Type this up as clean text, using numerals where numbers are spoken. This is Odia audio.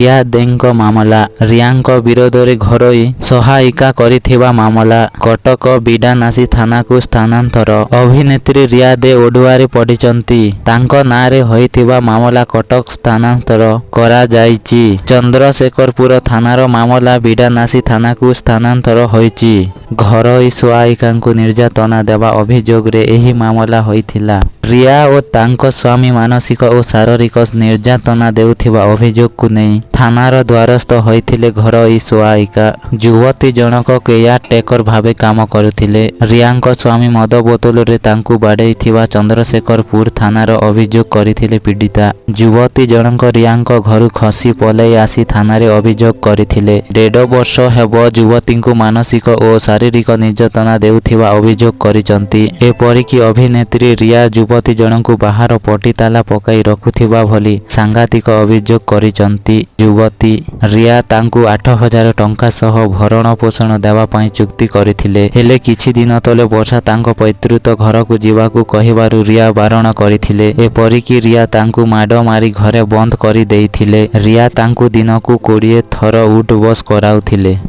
ରିୟା ଦେଙ୍କ ମାମଲା। ରିୟାଙ୍କ ବିରୋଧରେ ଘରୋଇ ସହାୟିକା କରିଥିବା ମାମଲା। କଟକ ବିଡାନାସୀ ଥାନାକୁ ସ୍ଥାନାନ୍ତର। ଅଭିନେତ୍ରୀ ରିୟା ଦେ ଓଡୁଆରେ ପଡ଼ିଛନ୍ତି। ତାଙ୍କ ନାଁରେ ହୋଇଥିବା ମାମଲା କଟକ ସ୍ଥାନାନ୍ତର କରାଯାଇଛି। ଚନ୍ଦ୍ରଶେଖରପୁର ଥାନାର ମାମଲା ବିଡାନାସୀ ଥାନାକୁ ସ୍ଥାନାନ୍ତର ହୋଇଛି। ଘରୋଇ ସହାୟିକାଙ୍କୁ ନିର୍ଯାତନା ଦେବା ଅଭିଯୋଗରେ ଏହି ମାମଲା ହୋଇଥିଲା। ରିୟା ଓ ତାଙ୍କ ସ୍ୱାମୀ ମାନସିକ ଓ ଶାରୀରିକ ନିର୍ଯାତନା ଦେଉଥିବା ଅଭିଯୋଗକୁ ନେଇ ଥାନାର ଦ୍ୱାରସ୍ଥ ହୋଇଥିଲେ ଘରୋଇ ସହାୟିକା। ଯୁବତୀ ଜଣକ କେୟାରଟେକର ଭାବେ କାମ କରୁଥିଲେ। ରିୟାଙ୍କ ସ୍ୱାମୀ ମଦ ବୋତଲରେ ତାଙ୍କୁ ବାଡେଇଥିବା ଚନ୍ଦ୍ରଶେଖରପୁର ଥାନାର ଅଭିଯୋଗ କରିଥିଲେ ପୀଡ଼ିତା। ଯୁବତୀ ଜଣକ ରିୟାଙ୍କ ଘରୁ ଖସି ପଳାଇ ଆସି ଥାନାରେ ଅଭିଯୋଗ କରିଥିଲେ। 1.5 ବର୍ଷ ହେବ ଯୁବତୀଙ୍କୁ ମାନସିକ ଓ ଶାରୀରିକ ନିର୍ଯାତନା ଦେଉଥିବା ଅଭିଯୋଗ କରିଛନ୍ତି। ଏପରିକି ଅଭିନେତ୍ରୀ ରିୟା ଯୁବତୀ ଜଣଙ୍କୁ ବାହାର ପଟି ତାଲା ପକାଇ ରଖୁଥିବା ଭଳି ସାଂଘାତିକ ଅଭିଯୋଗ କରିଛନ୍ତି। ଯୁବତୀ ରିୟା ତାଙ୍କୁ 8,000 ଟଙ୍କା ସହ ଭରଣ ପୋଷଣ ଦେବା ପାଇଁ ଚୁକ୍ତି କରିଥିଲେ। ହେଲେ କିଛି ଦିନ ତଳେ ବର୍ଷା ତାଙ୍କ ପୈତୃକ ଘରକୁ ଯିବାକୁ କହିବାରୁ ରିୟା ବାରଣ କରିଥିଲେ। ଏପରିକି ରିୟା ତାଙ୍କୁ ମାଡ଼ ମାରି ଘରେ ବନ୍ଦ କରି ଦେଇଥିଲେ। ରିୟା ତାଙ୍କୁ ଦିନକୁ 20 ଥର ଉଠ୍ ବସ୍ କରାଉଥିଲେ।